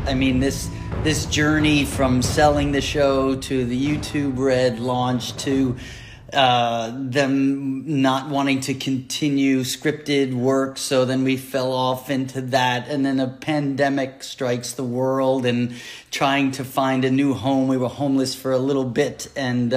I mean, this journey from selling the show to the YouTube Red launch to them not wanting to continue scripted work, so then we fell off into that, and then a pandemic strikes the world and trying to find a new home. We were homeless for a little bit, and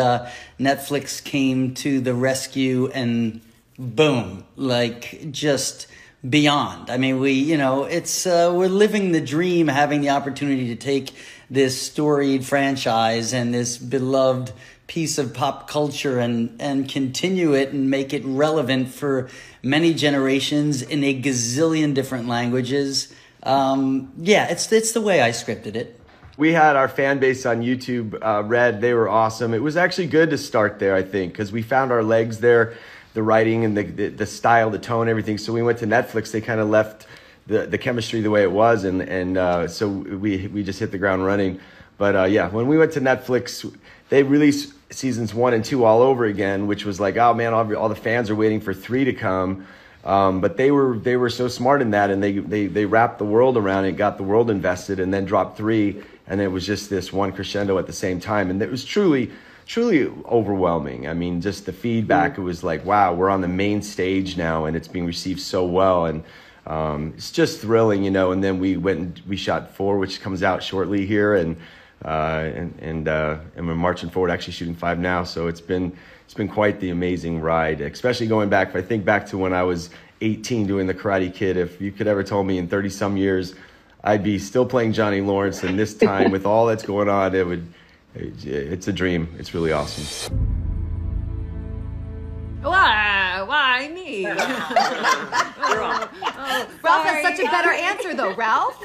Netflix came to the rescue, and boom, like just beyond. I mean, it's we're living the dream, having the opportunity to take this storied franchise and this beloved piece of pop culture and continue it and make it relevant for many generations in a gazillion different languages. It's the way I scripted it. We had our fan base on YouTube, Red. They were awesome. It was actually good to start there, I think, because we found our legs there, the writing and the style, the tone, everything. So we went to Netflix. They kind of left the chemistry the way it was, and so we just hit the ground running. But when we went to Netflix, they released seasons 1 and 2 all over again, which was like, oh man, all the fans are waiting for 3 to come. But they were so smart in that, and they wrapped the world around it, got the world invested, and then dropped 3, and it was just this one crescendo at the same time, and it was truly overwhelming. I mean, just the feedback, it was like, wow, we're on the main stage now, and it's being received so well, and it's just thrilling, And then we went and we shot 4, which comes out shortly here, and we're marching forward, actually shooting 5 now. So it's been quite the amazing ride, especially going back. If I think back to when I was 18 doing the Karate Kid, if you could ever told me in 30 some years I'd be still playing Johnny Lawrence, and this time with all that's going on, it's a dream. It's really awesome. Why me? Ralph has such a better answer though, Ralph.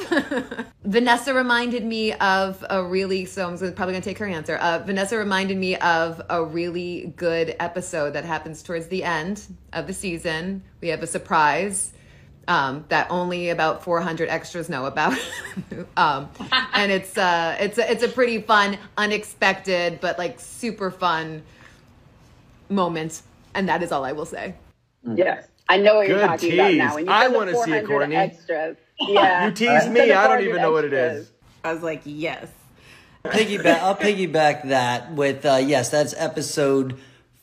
Vanessa reminded me of a really, so I'm probably going to take her answer. Vanessa reminded me of a really good episode that happens towards the end of the season. We have a surprise that only about 400 extras know about. And it's a pretty fun, unexpected, but like super fun moment. And that is all I will say. Yes. I know what you're talking about now. When you I want to see it, Courtney. Extras. Yeah. You tease me. I don't even know what it is. I was like, yes. I'll piggyback that with, yes, that's episode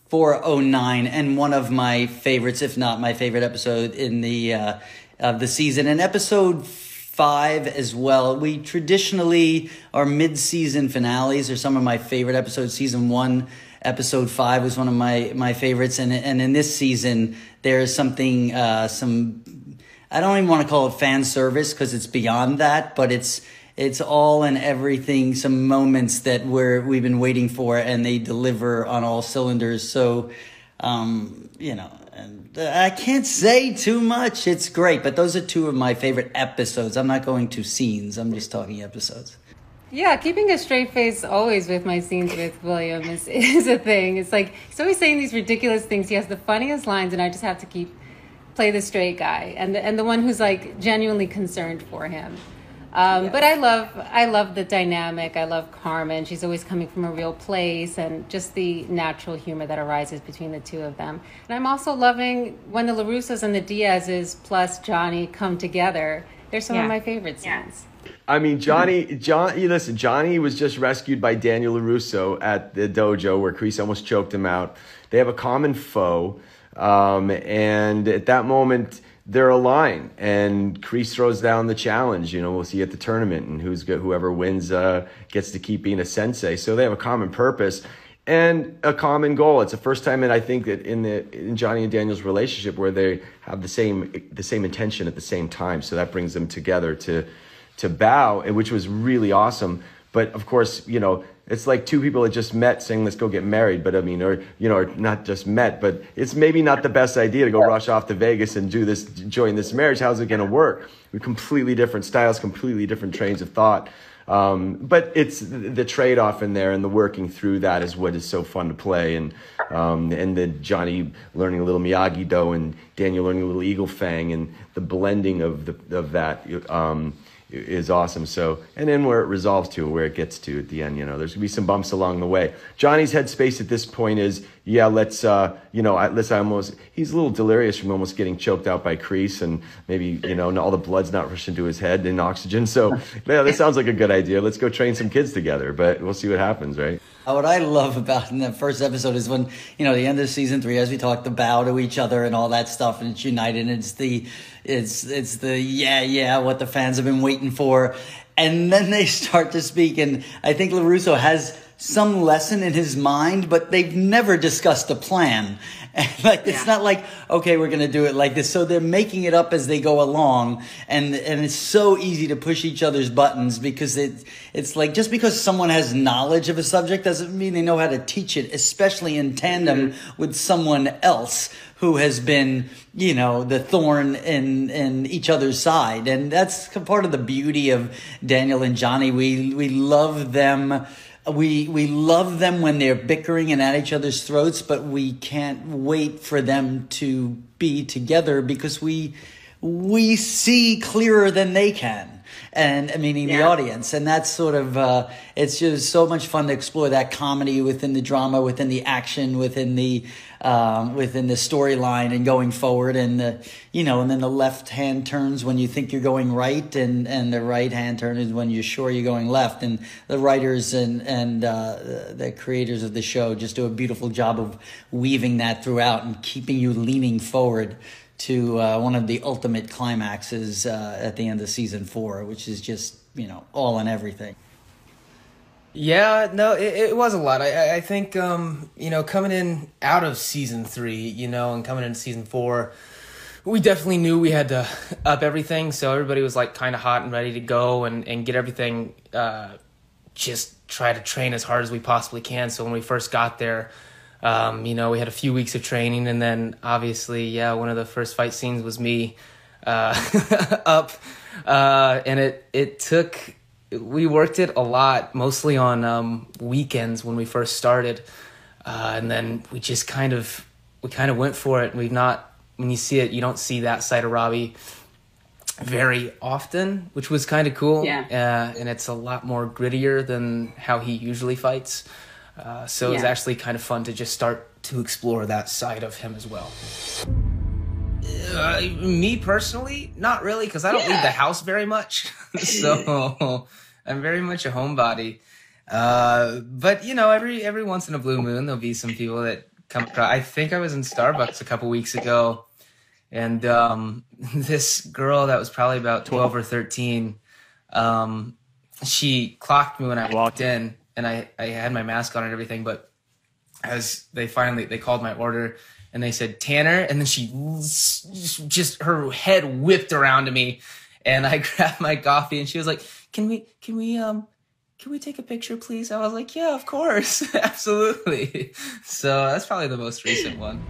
409 and one of my favorites, if not my favorite episode in the season. And episode 5 as well. We traditionally, our mid-season finales are some of my favorite episodes. Season 1, episode 5 was one of my favorites. And in this season, there's something, I don't even want to call it fan service because it's beyond that, but it's all and everything, some moments that we've been waiting for, and they deliver on all cylinders. So, and I can't say too much. It's great, but those are 2 of my favorite episodes. I'm not going to scenes. I'm just talking episodes. Yeah, keeping a straight face always with my scenes with William is a thing. It's like he's always saying these ridiculous things. He has the funniest lines, and I just have to play the straight guy and the one who's like genuinely concerned for him. Yes. But I love the dynamic. I love Carmen. She's always coming from a real place, and just the natural humor that arises between the 2 of them. And I'm also loving when the LaRussos and the Diaz's plus Johnny come together. They're some of my favorite scenes. I mean, Johnny was just rescued by Daniel LaRusso at the dojo where Kreese almost choked him out. They have a common foe, and at that moment, they're aligned, and Kreese throws down the challenge. We'll see at the tournament, and whoever wins gets to keep being a sensei. So they have a common purpose and a common goal. It's the first time, and I think that in Johnny and Daniel's relationship where they have the same intention at the same time. So that brings them together to bow, which was really awesome. But of course, it's like 2 people that just met saying, let's go get married. But I mean, or not just met, but it's maybe not the best idea to go rush off to Vegas and join this marriage. How's it going to work? We're completely different styles, completely different trains of thought. But it's the trade-off in there, and the working through that is what is so fun to play. And the Johnny learning a little Miyagi-Do and Daniel learning a little Eagle Fang, and the blending of that is awesome. So, and then where it resolves to, where it gets to at the end, there's gonna be some bumps along the way. Johnny's headspace at this point is, yeah, let's, he's a little delirious from almost getting choked out by Kreese, and maybe, all the blood's not rushing to his head and oxygen. So, yeah, that sounds like a good idea. Let's go train some kids together, but we'll see what happens, right? What I love about in the first episode is when, the end of season 3, as we talk, the bow to each other and all that stuff, and it's united, and it's the what the fans have been waiting for. And then they start to speak, and I think LaRusso has some lesson in his mind, but they've never discussed a plan. And it's not like, okay, we're going to do it like this. So they're making it up as they go along. And it's so easy to push each other's buttons, because it's like, just because someone has knowledge of a subject doesn't mean they know how to teach it, especially in tandem with someone else who has been, the thorn in each other's side. And that's part of the beauty of Daniel and Johnny. We love them. We love them when they're bickering and at each other's throats, but we can't wait for them to be together, because we see clearer than they can, and meaning the audience. And that's sort of it's just so much fun to explore that comedy within the drama, within the action, within the storyline, and going forward. And and then the left hand turns when you think you're going right, and the right hand turns when you're sure you're going left. And the writers and the creators of the show just do a beautiful job of weaving that throughout and keeping you leaning forward to one of the ultimate climaxes at the end of season 4, which is just all and everything. Yeah, no, it was a lot. I think, coming in out of season 3, and coming into season 4, we definitely knew we had to up everything. So everybody was like kind of hot and ready to go and get everything, just try to train as hard as we possibly can. So when we first got there, we had a few weeks of training, and then obviously, one of the first fight scenes was me up, and it took... We worked it a lot, mostly on weekends when we first started, and then we just kind of went for it. When you see it, you don't see that side of Robby very often, which was kind of cool. Yeah. And it's a lot more grittier than how he usually fights. So it was actually kind of fun to just start to explore that side of him as well. Me personally, not really, because I don't leave the house very much. So I'm very much a homebody. But every once in a blue moon, there'll be some people that come across. I think I was in Starbucks a couple weeks ago, and this girl that was probably about 12 or 13, she clocked me when I walked in, and I had my mask on and everything, but as they called my order, and they said, Tanner, and then she just, her head whipped around to me, and I grabbed my coffee, and she was like, can we take a picture, please? I was like, yeah, of course, absolutely. So that's probably the most recent one.